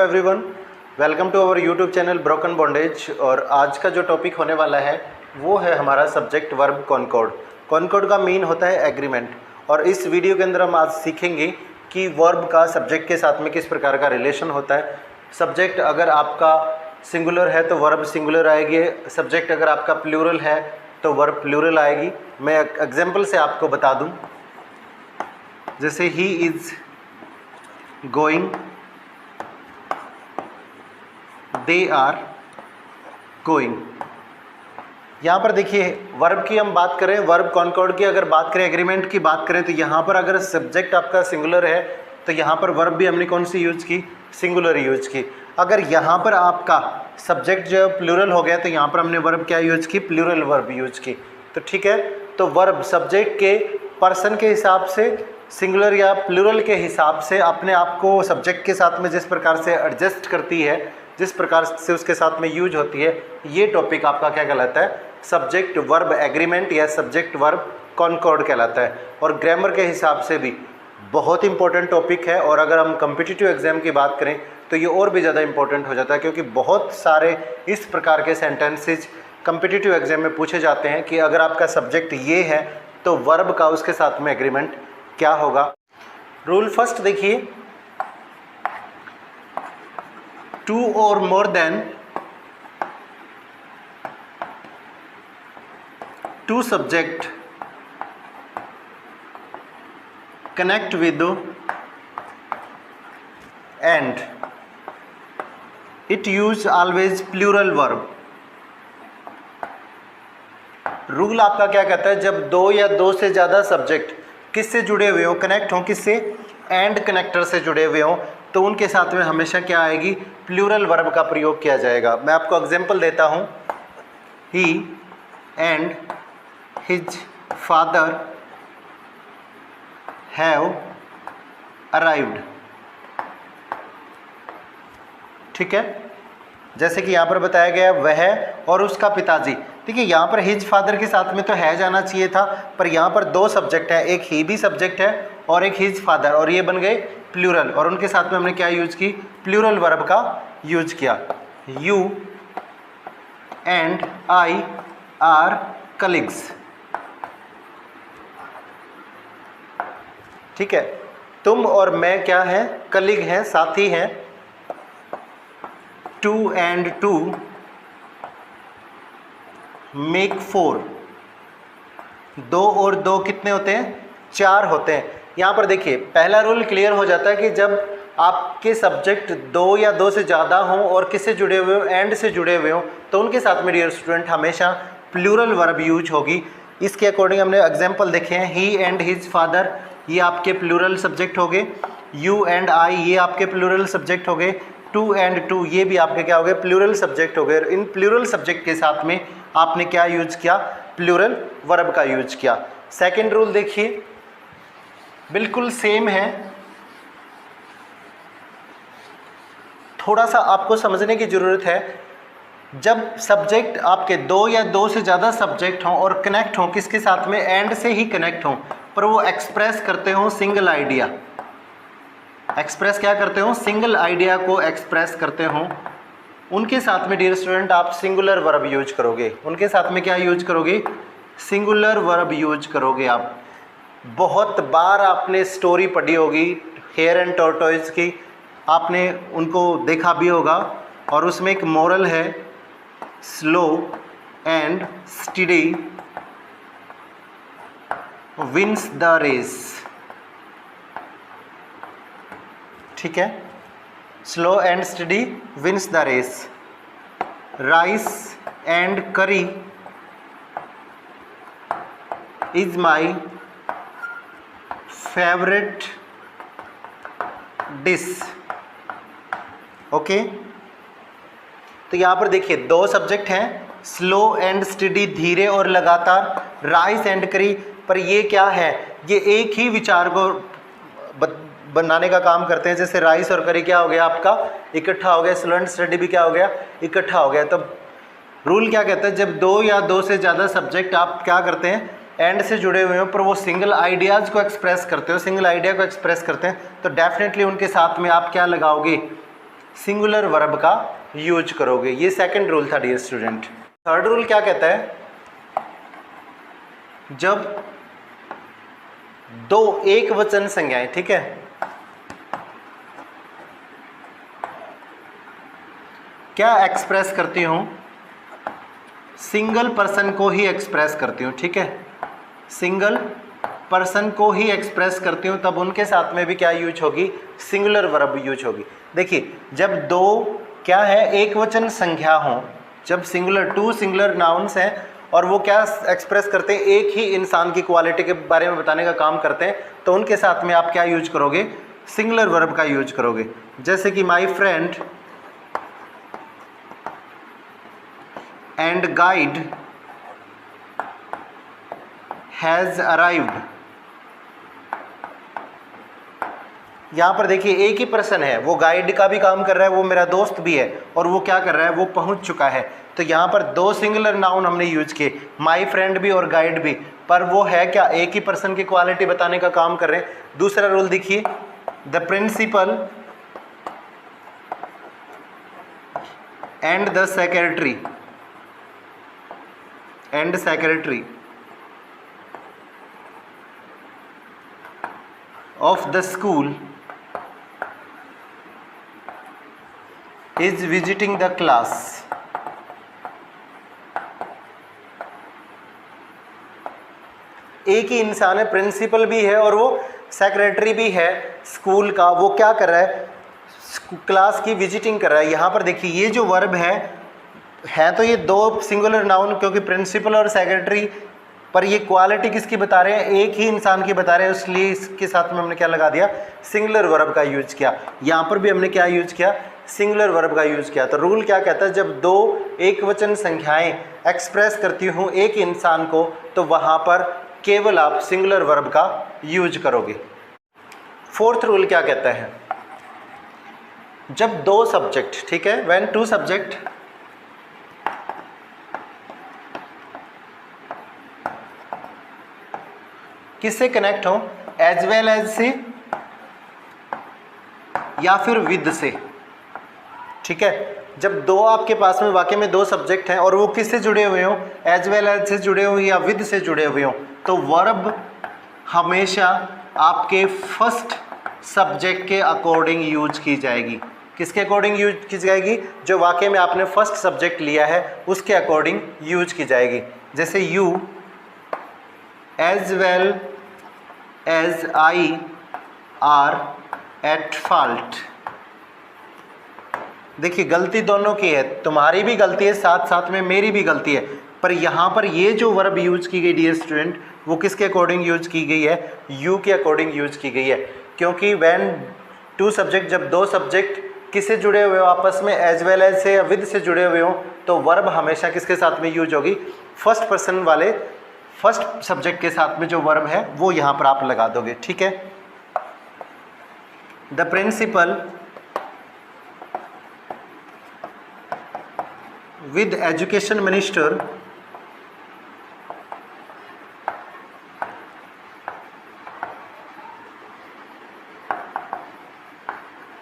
Everyone, welcome to our YouTube channel broken bondage. और आज का जो टॉपिक होने वाला है वो है हमारा सब्जेक्ट वर्ब कॉनकॉर्ड। कॉनकॉर्ड का मीन होता है एग्रीमेंट। और इस वीडियो के अंदर हम आज सीखेंगे कि वर्ब का सब्जेक्ट के साथ में किस प्रकार का रिलेशन होता है। सब्जेक्ट अगर आपका सिंगुलर है तो वर्ब सिंगुलर आएगी, सब्जेक्ट अगर आपका प्लूरल है तो वर्ब प्लूरल आएगी। मैं एग्जाम्पल से आपको बता दूँ, जैसे ही is going, they are going. यहाँ पर देखिए वर्ब की हम बात करें, वर्ब कॉनकॉर्ड की अगर बात करें, एग्रीमेंट की बात करें, तो यहाँ पर अगर सब्जेक्ट आपका सिंगुलर है तो यहाँ पर वर्ब भी हमने कौन सी यूज की, सिंगुलर यूज की। अगर यहाँ पर आपका सब्जेक्ट जो प्लूरल हो गया तो यहाँ पर हमने वर्ब क्या यूज की, प्लूरल वर्ब यूज की। तो ठीक है, तो वर्ब सब्जेक्ट के पर्सन के हिसाब से, सिंगुलर या प्लूरल के हिसाब से अपने आप को सब्जेक्ट के साथ में जिस प्रकार से एडजस्ट करती है, जिस प्रकार से उसके साथ में यूज होती है, ये टॉपिक आपका क्या कहलाता है, सब्जेक्ट वर्ब एग्रीमेंट या सब्जेक्ट वर्ब कॉनकॉर्ड कहलाता है। और ग्रामर के हिसाब से भी बहुत इंपॉर्टेंट टॉपिक है। और अगर हम कम्पिटिटिव एग्जाम की बात करें तो ये और भी ज़्यादा इंपॉर्टेंट हो जाता है, क्योंकि बहुत सारे इस प्रकार के सेंटेंसेज कम्पिटिटिव एग्जाम में पूछे जाते हैं कि अगर आपका सब्जेक्ट ये है तो वर्ब का उसके साथ में एग्रीमेंट क्या होगा। रूल फर्स्ट देखिए, टू और more than two subject connect with and it use always plural verb। Rule आपका क्या कहता है, जब दो या दो से ज़्यादा सब्जेक्ट किससे जुड़े हुए हों, कनेक्ट हों, किससे, एंड कनेक्टर से जुड़े हुए हों, तो उनके साथ में हमेशा क्या आएगी, प्लूरल वर्ब का प्रयोग किया जाएगा। मैं आपको एग्जांपल देता हूँ, he and his father have arrived. ठीक है, जैसे कि यहाँ पर बताया गया वह और उसका पिताजी। देखिए यहाँ पर हिज फादर के साथ में तो है जाना चाहिए था, पर यहाँ पर दो सब्जेक्ट हैं, एक ही भी सब्जेक्ट है और एक हिज फादर, और ये बन गए प्लूरल। और उनके साथ में हमने क्या यूज की, प्लूरल वर्ब का यूज किया। You and I R colleagues. ठीक है, तुम और मैं क्या हैं, कलीग हैं, साथी हैं। Two and two make four. दो और दो कितने होते हैं, चार होते हैं। यहाँ पर देखिए पहला रूल क्लियर हो जाता है कि जब आपके सब्जेक्ट दो या दो से ज़्यादा हों और किससे जुड़े हुए हों, एंड से जुड़े हुए हों, तो उनके साथ में डियर स्टूडेंट हमेशा प्लूरल वर्ब यूज होगी। इसके अकॉर्डिंग हमने एग्जाम्पल देखे हैं, ही एंड हिज फादर ये आपके प्लूरल सब्जेक्ट हो गए, यू एंड आई ये आपके प्लूरल सब्जेक्ट हो गए, टू एंड टू ये भी आपके क्या हो गए, प्लूरल सब्जेक्ट हो गए। इन प्लूरल सब्जेक्ट के साथ में आपने क्या यूज किया, प्लूरल वर्ब का यूज किया। सेकंड रूल देखिए बिल्कुल सेम है, थोड़ा सा आपको समझने की ज़रूरत है। जब सब्जेक्ट आपके दो या दो से ज़्यादा सब्जेक्ट हों और कनेक्ट हों, किसके साथ में, एंड से ही कनेक्ट हों, पर वो एक्सप्रेस करते हों सिंगल आइडिया, एक्सप्रेस क्या करते हों, सिंगल आइडिया को एक्सप्रेस करते हों, उनके साथ में डियर स्टूडेंट आप सिंगुलर वर्ब यूज करोगे। उनके साथ में क्या यूज करोगे, सिंगुलर वर्ब यूज करोगे। आप बहुत बार आपने स्टोरी पढ़ी होगी हेयर एंड टॉर्टोइज की, आपने उनको देखा भी होगा, और उसमें एक मोरल है, slow and steady wins the race. ठीक है, slow and steady wins the race. Rice and curry is my favourite dish. Okay, तो यहाँ पर देखिए दो सब्जेक्ट हैं, स्लो एंड स्टडी धीरे और लगातार, राइस एंड करी, पर ये क्या है, ये एक ही विचार को बनाने का काम करते हैं। जैसे राइस और करी क्या हो गया आपका, इकट्ठा हो गया, स्लो एंड स्टडी भी क्या हो गया, इकट्ठा हो गया। तो रूल क्या कहता है, जब दो या दो से ज़्यादा सब्जेक्ट आप क्या करते हैं, एंड से जुड़े हुए हो, पर वो सिंगल आइडियाज़ को एक्सप्रेस करते हो, सिंगल आइडिया को एक्सप्रेस करते हैं, तो डेफिनेटली उनके साथ में आप क्या लगाओगे, सिंगुलर वर्ब का यूज करोगे। ये सेकंड रूल था डियर स्टूडेंट। थर्ड रूल क्या कहता है, जब दो एक वचन संज्ञाएं, ठीक है, क्या एक्सप्रेस करती हूं, सिंगल पर्सन को ही एक्सप्रेस करती हूं, ठीक है, सिंगल पर्सन को ही एक्सप्रेस करती हूं, तब उनके साथ में भी क्या यूज होगी, सिंगुलर वर्ब यूज होगी। देखिए जब दो क्या है, एक वचन संख्या हो, जब सिंगुलर टू सिंगुलर नाउन्स हैं और वो क्या एक्सप्रेस करते हैं, एक ही इंसान की क्वालिटी के बारे में बताने का काम करते हैं, तो उनके साथ में आप क्या यूज करोगे, सिंगुलर वर्ब का यूज करोगे। जैसे कि my friend and guide has arrived. यहां पर देखिए एक ही पर्सन है, वो गाइड का भी काम कर रहा है, वो मेरा दोस्त भी है, और वो क्या कर रहा है, वो पहुंच चुका है। तो यहाँ पर दो सिंगुलर नाउन हमने यूज किए, माई फ्रेंड भी और गाइड भी, पर वो है क्या, एक ही पर्सन की क्वालिटी बताने का काम कर रहे हैं। दूसरा रूल देखिए, the principal and the secretary of the school is visiting the class। एक ही इंसान है, प्रिंसिपल भी है और वो सेक्रेटरी भी है स्कूल का, वो क्या कर रहा है, क्लास की विजिटिंग कर रहा है। यहाँ पर देखिए ये जो वर्ब है तो ये दो सिंगुलर नाउन, क्योंकि प्रिंसिपल और सेक्रेटरी, पर ये क्वालिटी किसकी बता रहे हैं, एक ही इंसान की बता रहे हैं, इसलिए इसके साथ में हमने क्या लगा दिया, सिंगुलर वर्ब का यूज किया। यहाँ पर भी हमने क्या यूज किया, सिंगुलर वर्ब का यूज किया। तो रूल क्या कहता है, जब दो एक वचन संख्याएं एक्सप्रेस करती हूँ एक इंसान को, तो वहाँ पर केवल आप सिंगुलर वर्ब का यूज करोगे। फोर्थ रूल क्या कहता है, जब दो सब्जेक्ट, ठीक है, व्हेन टू सब्जेक्ट किससे कनेक्ट हो, एज वेल एज से या फिर विद से, ठीक है। जब दो आपके पास में वाकई में दो सब्जेक्ट हैं और वो किससे जुड़े हुए हो, एज वेल एज से जुड़े हो या विद से जुड़े हुए हो, तो वर्ब हमेशा आपके फर्स्ट सब्जेक्ट के अकॉर्डिंग यूज की जाएगी। किसके अकॉर्डिंग यूज की जाएगी, जो वाकई में आपने फर्स्ट सब्जेक्ट लिया है उसके अकॉर्डिंग यूज की जाएगी। जैसे you as well as I are at fault. देखिए गलती दोनों की है, तुम्हारी भी गलती है, साथ साथ में मेरी भी गलती है, पर यहाँ पर ये जो वर्ब यूज की गई डियर स्टूडेंट, वो किसके अकॉर्डिंग यूज की गई है, यू के अकॉर्डिंग यूज की गई है। क्योंकि व्हेन टू सब्जेक्ट, जब दो सब्जेक्ट किससे जुड़े हुए हो आपस में, एज वेल एज से या विद से जुड़े हुए हो, तो वर्ब हमेशा किसके साथ में यूज होगी, फर्स्ट पर्सन वाले फर्स्ट सब्जेक्ट के साथ में जो वर्ब है वो यहाँ पर आप लगा दोगे, ठीक है। The principal with education minister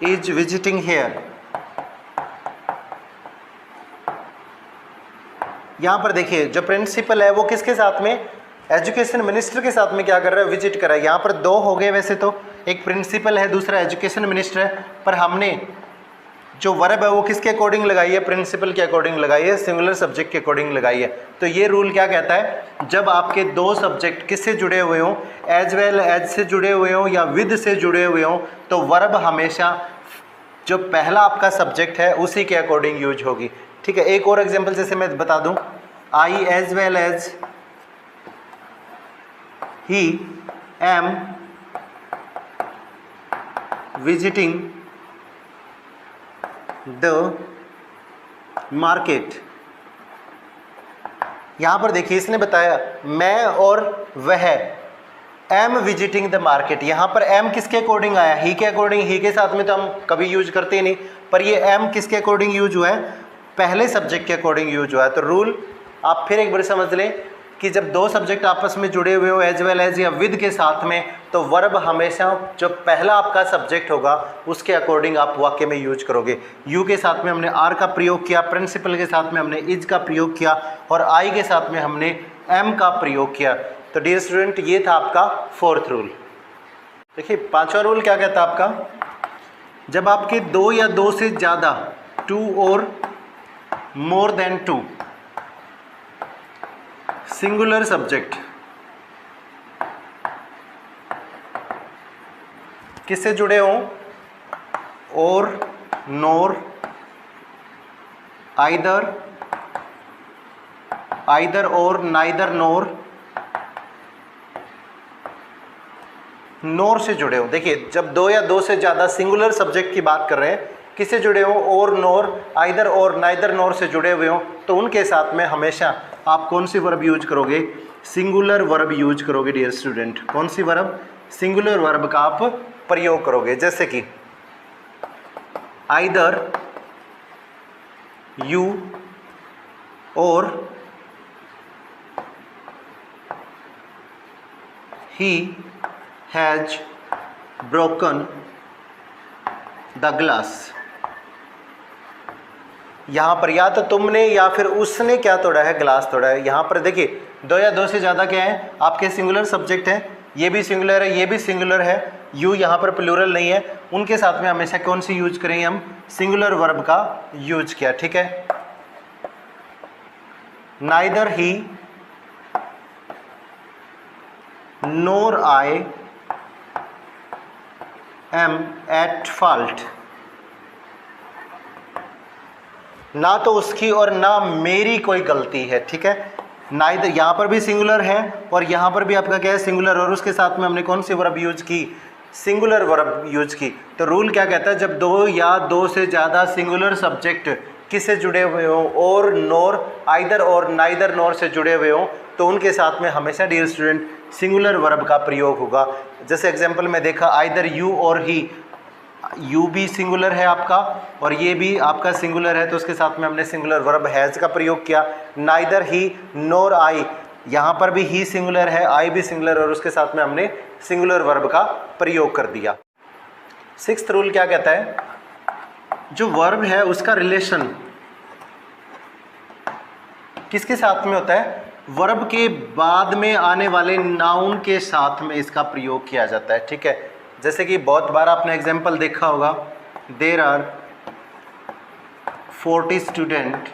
is visiting here. यहाँ पर देखिए जो प्रिंसिपल है वो किसके साथ में, एजुकेशन मिनिस्टर के साथ में क्या कर रहा है, विजिट कर रहा है। यहाँ पर दो हो गए वैसे तो, एक प्रिंसिपल है दूसरा एजुकेशन मिनिस्टर है, पर हमने जो वर्ब है वो किसके अकॉर्डिंग लगाई है, प्रिंसिपल के अकॉर्डिंग लगाई है, सिंगुलर सब्जेक्ट के अकॉर्डिंग लगाई है। तो ये रूल क्या कहता है, जब आपके दो सब्जेक्ट किससे जुड़े हुए हों, एज वेल एज से जुड़े हुए हों या विद से जुड़े हुए हों, तो वर्ब हमेशा जो पहला आपका सब्जेक्ट है उसी के अकॉर्डिंग यूज होगी, ठीक है। एक और एग्जांपल जैसे मैं बता दूं, I as well as he am visiting the market. यहां पर देखिए इसने बताया मैं और वह एम विजिटिंग द मार्केट। यहाँ पर एम किसके अकॉर्डिंग आया, ही के अकॉर्डिंग। ही के साथ में तो हम कभी यूज करते ही नहीं, पर ये एम किसके अकॉर्डिंग यूज हुआ है, पहले सब्जेक्ट के अकॉर्डिंग यूज हुआ है। तो रूल आप फिर एक बार समझ लें, कि जब दो सब्जेक्ट आपस में जुड़े हुए हो एज वेल एज या विद के साथ में, तो वर्ब हमेशा जो पहला आपका सब्जेक्ट होगा उसके अकॉर्डिंग आप वाक्य में यूज करोगे। यू के साथ में हमने आर का प्रयोग किया, प्रिंसिपल के साथ में हमने इज का प्रयोग किया और आई के साथ में हमने एम का प्रयोग किया। तो डियर स्टूडेंट, ये था आपका फोर्थ रूल। देखिए पांचवा रूल क्या कहता है आपका, जब आपके दो या दो से ज़्यादा, टू और more than two singular subject किससे जुड़े हों, और नोर, आइदर और नाइदर नोर से जुड़े हो। देखिए जब दो या दो से ज़्यादा सिंगुलर सब्जेक्ट की बात कर रहे हैं, किससे जुड़े हो, और नोर, आइदर और नाइदर नोर से जुड़े हुए हो, तो उनके साथ में हमेशा आप कौन सी वर्ब यूज करोगे, सिंगुलर वर्ब यूज करोगे डियर स्टूडेंट। कौन सी वर्ब, सिंगुलर वर्ब का आप प्रयोग करोगे। जैसे कि आइदर यू और he has broken the glass. यहाँ पर या तो तुमने या फिर उसने क्या तोड़ा है, ग्लास तोड़ा है। यहाँ पर देखिए दो या दो से ज़्यादा क्या है, आपके सिंगुलर सब्जेक्ट हैं, ये भी सिंगुलर है, ये भी सिंगुलर है, यू यहाँ पर प्लूरल नहीं है, उनके साथ में हमेशा कौन सी यूज करेंगे हम, सिंगुलर वर्ब का यूज किया। ठीक है, neither he NOR I am at fault. ना तो उसकी और ना मेरी कोई गलती है। ठीक है, नाइदर यहाँ पर भी सिंगुलर है और यहाँ पर भी आपका क्या है, सिंगुलर, और उसके साथ में हमने कौन सी वर्ब यूज की, सिंगुलर वर्ब यूज की। तो रूल क्या कहता है, जब दो या दो से ज़्यादा सिंगुलर सब्जेक्ट किससे जुड़े हुए हो, और नोर, आइदर और नाइदर नोर से जुड़े हुए हो, तो उनके साथ में हमेशा डियर स्टूडेंट सिंगुलर वर्ब का प्रयोग होगा। जैसे एग्जाम्पल में देखा, आइदर यू और ही, यू भी सिंगुलर है आपका और ये भी आपका सिंगुलर है, तो उसके साथ में हमने सिंगुलर वर्ब हैज़ का प्रयोग किया। नाइदर ही नोर आई, यहाँ पर भी ही सिंगुलर है, आई भी सिंगुलर, और उसके साथ में हमने सिंगुलर वर्ब का प्रयोग कर दिया। सिक्स्थ रूल क्या कहता है, जो वर्ब है उसका रिलेशन किसके साथ में होता है, वर्ब के बाद में आने वाले नाउन के साथ में इसका प्रयोग किया जाता है। ठीक है, जैसे कि बहुत बार आपने एग्जाम्पल देखा होगा, there are 40 student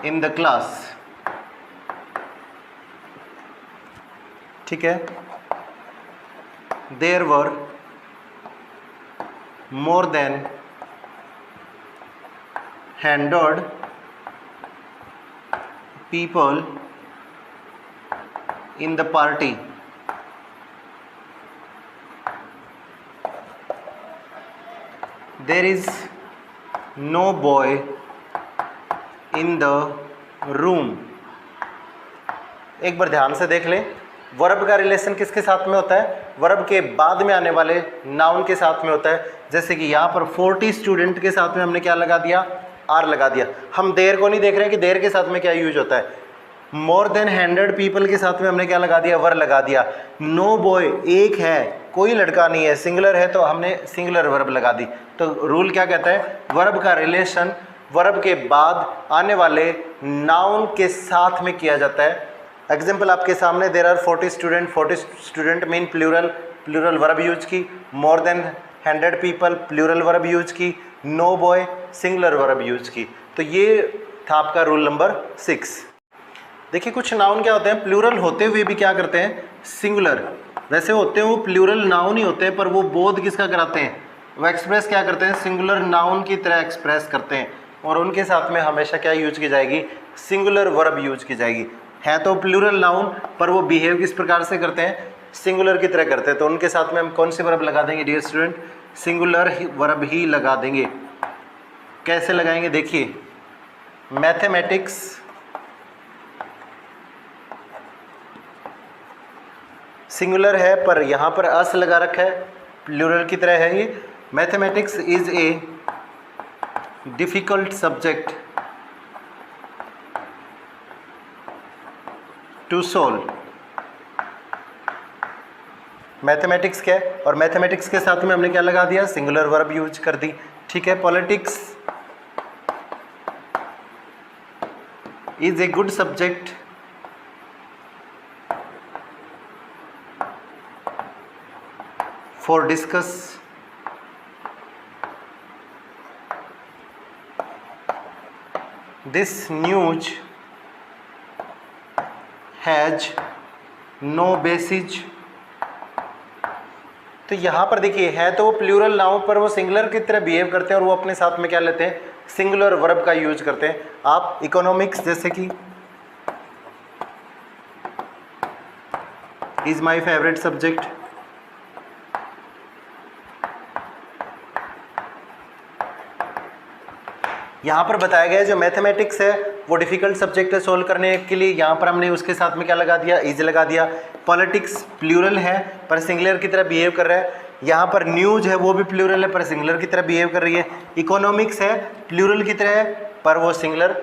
in the class. ठीक है, there were more than 100 people in the party। There is no boy in the room। एक बार ध्यान से देख लें, वर्ब का रिलेशन किसके साथ में होता है, वर्ब के बाद में आने वाले नाउन के साथ में होता है। जैसे कि यहाँ पर 40 स्टूडेंट के साथ में हमने क्या लगा दिया, आर लगा दिया। हम देर को नहीं देख रहे हैं कि देर के साथ में क्या यूज होता है। मोर देन 100 पीपल के साथ में हमने क्या लगा दिया, वर लगा दिया। नो बॉय, एक है, कोई लड़का नहीं है, सिंगुलर है, तो हमने सिंगुलर वर्ब लगा दी। तो रूल क्या कहता है, वर्ब का रिलेशन वर्ब के बाद आने वाले नाउन के साथ में किया जाता है। एग्जाम्पल आपके सामने, there are 40 student, 40 student mean plural, plural verb use की। More than 100 people, plural verb use की। No boy, singular verb use की। तो ये था आपका रूल नंबर 6। देखिए कुछ नाउन क्या होते हैं, प्लूरल होते हुए भी क्या करते हैं, सिंगुलर। वैसे होते हैं वो प्लूरल नाउन ही होते हैं, पर वो बोध किसका कराते हैं, वो एक्सप्रेस क्या करते हैं, सिंगुलर नाउन की तरह एक्सप्रेस करते हैं, और उनके साथ में हमेशा क्या यूज की जाएगी, सिंगुलर वर्ब यूज की जाएगी। है तो प्लूरल नाउन, पर वो बिहेव किस प्रकार से करते हैं, सिंगुलर की तरह करते हैं। तो उनके साथ में हम कौन सी वर्ब लगा देंगे डियर स्टूडेंट, सिंगुलर वर्ब ही लगा देंगे। कैसे लगाएंगे, देखिए मैथमेटिक्स सिंगुलर है, पर यहाँ पर अस लगा रखा है, प्लूरल की तरह है ये। Mathematics is a difficult subject to solve. Mathematics क्या है, और मैथमेटिक्स के साथ में हमने क्या लगा दिया, सिंगुलर वर्ब यूज कर दी। ठीक है, politics is a good subject for discuss this news has no basis. तो यहाँ पर देखिए है तो वो प्लूरल नाउन पर वो सिंगुलर की तरह बिहेव करते हैं और वो अपने साथ में क्या लेते हैं, सिंगुलर वर्ब का यूज करते हैं। आप इकोनॉमिक्स जैसे कि इज माय फेवरेट सब्जेक्ट, यहाँ पर बताया गया है जो मैथमेटिक्स है वो डिफिकल्ट सब्जेक्ट है सोल्व करने के लिए, यहाँ पर हमने उसके साथ में क्या लगा दिया, इज लगा दिया। पॉलिटिक्स प्लूरल है पर सिंगुलर की तरह बिहेव कर रहा है, यहाँ पर न्यूज है वो भी प्लूरल है पर सिंगुलर की तरह बिहेव कर रही है। इकोनॉमिक्स है प्लूरल की तरह है पर वो सिंगुलर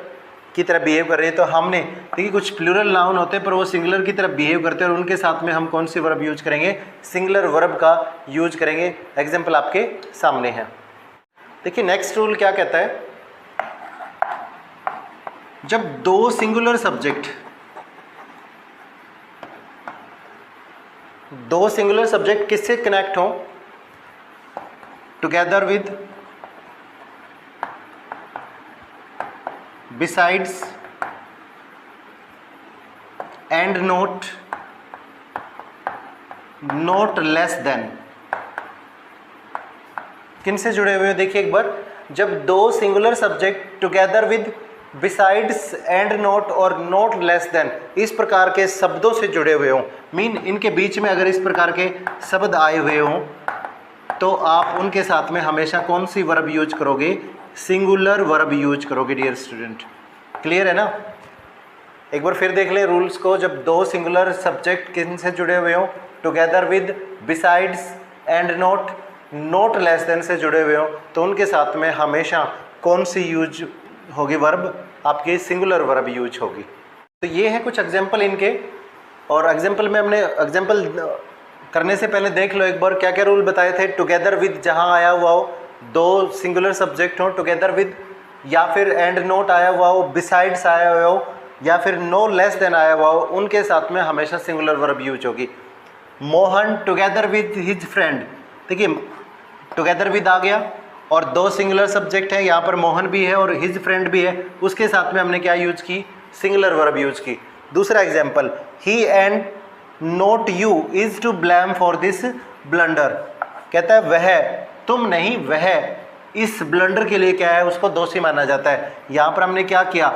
की तरह बिहेव कर रही है। तो हमने देखिए कुछ प्लूरल नाउन होते हैं पर वो सिंगुलर की तरह बिहेव करते हैं और उनके साथ में हम कौन सी वर्ब यूज करेंगे, सिंगुलर वर्ब का यूज करेंगे। एग्जाम्पल आपके सामने है। देखिए नेक्स्ट रूल क्या कहता है, जब दो सिंगुलर सब्जेक्ट किससे कनेक्ट हो, together with, besides, and note, note less than, किन से जुड़े हुए हो देखिए एक बार, जब दो singular subject together with, besides, and note और नोट लेस देन इस प्रकार के शब्दों से जुड़े हुए हों, मीन इनके बीच में अगर इस प्रकार के शब्द आए हुए हों तो आप उनके साथ में हमेशा कौन सी वर्ब यूज करोगे, सिंगुलर वर्ब यूज करोगे डियर स्टूडेंट। क्लियर है ना। एक बार फिर देख लें रूल्स को, जब दो सिंगुलर सब्जेक्ट किन से जुड़े हुए हों, together with, besides, and note, note less than से जुड़े हुए हों तो उनके साथ में हमेशा कौन सी यूज होगी वर्ब, आपकी सिंगुलर वर्ब यूज होगी। तो ये है कुछ एग्जाम्पल इनके, और एग्जाम्पल में हमने एग्जाम्पल करने से पहले देख लो एक बार क्या क्या रूल बताए थे। टुगेदर विद जहाँ आया हुआ हो, दो सिंगुलर सब्जेक्ट हो टुगेदर विद, या फिर एंड नोट आया हुआ हो, बिसाइड्स आया हुआ हो, या फिर नो लेस देन आया हुआ हो, उनके साथ में हमेशा सिंगुलर वर्ब यूज होगी। Mohan together with his friend, देखिए टुगेदर विद आ गया और दो सिंगुलर सब्जेक्ट है, यहाँ पर मोहन भी है और हिज फ्रेंड भी है, उसके साथ में हमने क्या यूज की, सिंगुलर वर्ब यूज की। दूसरा example, he and not you is to blame for this blunder, कहता है वह, तुम नहीं, वह इस ब्लंडर के लिए क्या है, उसको दोषी माना जाता है। यहाँ पर हमने क्या किया,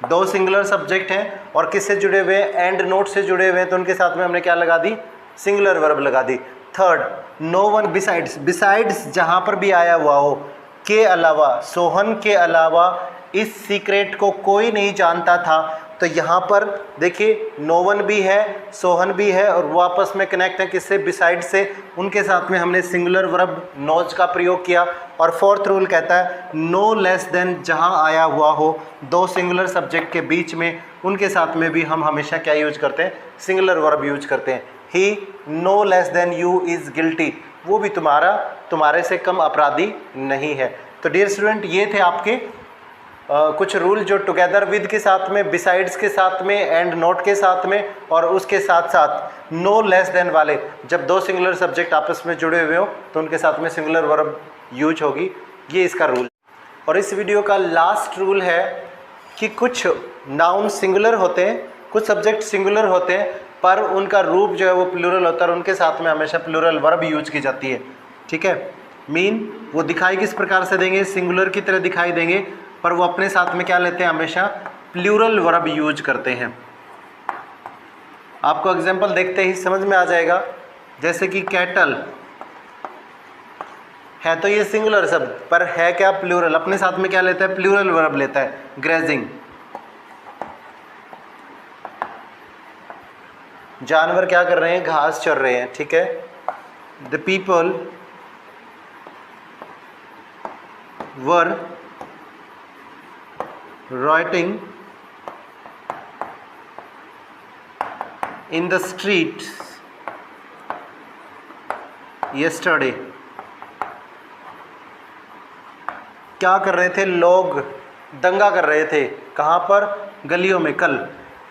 दो सिंगुलर सब्जेक्ट हैं और किससे जुड़े हुए, एंड नोट से जुड़े हुए हैं, तो उनके साथ में हमने क्या लगा दी, सिंगुलर वर्ब लगा दी। Third, no one besides, besides जहाँ पर भी आया हुआ हो, के अलावा, सोहन के अलावा इस सीक्रेट को कोई नहीं जानता था, तो यहाँ पर देखिए नो वन भी है, सोहन भी है और वो आपस में कनेक्ट है किससे, बिसाइड से, उनके साथ में हमने सिंगुलर वर्ब नोज का प्रयोग किया। और फोर्थ रूल कहता है नो लेस देन जहाँ आया हुआ हो दो सिंगुलर सब्जेक्ट के बीच में, उनके साथ में भी हम हमेशा क्या यूज करते हैं, सिंगुलर वर्ब यूज करते हैं। He no less than you is guilty, वो भी तुम्हारे से कम अपराधी नहीं है। तो डियर स्टूडेंट ये थे आपके कुछ रूल जो टुगेदर विद के साथ में, बिसाइड्स के साथ में, एंड नोट के साथ में, और उसके साथ साथ नो लेस देन वाले, जब दो सिंगुलर सब्जेक्ट आपस में जुड़े हुए हो तो उनके साथ में सिंगुलर वर्ब यूज होगी, ये इसका रूल। और इस वीडियो का लास्ट रूल है कि कुछ नाउन सिंगुलर होते हैं, कुछ सब्जेक्ट सिंगुलर होते हैं पर उनका रूप जो है वो प्लूरल होता है और उनके साथ में हमेशा प्लूरल वर्ब यूज की जाती है। ठीक है, मीन वो दिखाई किस प्रकार से देंगे, सिंगुलर की तरह दिखाई देंगे पर वो अपने साथ में क्या लेते हैं, हमेशा प्लूरल वर्ब यूज करते हैं। आपको एग्जांपल देखते ही समझ में आ जाएगा, जैसे कि कैटल है तो ये सिंगुलर शब्द पर है क्या, प्लूरल, अपने साथ में क्या लेता है, प्लूरल वर्ब लेता है। ग्रेजिंग, जानवर क्या कर रहे हैं, घास चर रहे हैं। ठीक है, the people were writing in the street yesterday। क्या कर रहे थे लोग? दंगा कर रहे थे। कहाँ पर? गलियों में, कल।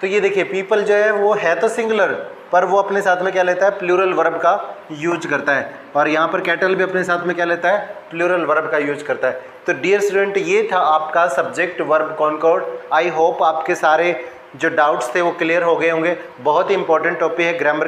तो ये देखिए पीपल जो है वो है तो सिंगुलर, पर वो अपने साथ में क्या लेता है? प्लूरल वर्ब का यूज करता है। और यहाँ पर कैटल भी अपने साथ में क्या लेता है? प्लूरल वर्ब का यूज करता है। तो डियर स्टूडेंट, ये था आपका subject verb concord. I hope आपके सारे जो डाउट्स थे वो क्लियर हो गए होंगे। बहुत ही इंपॉर्टेंट टॉपिक है ग्रामर।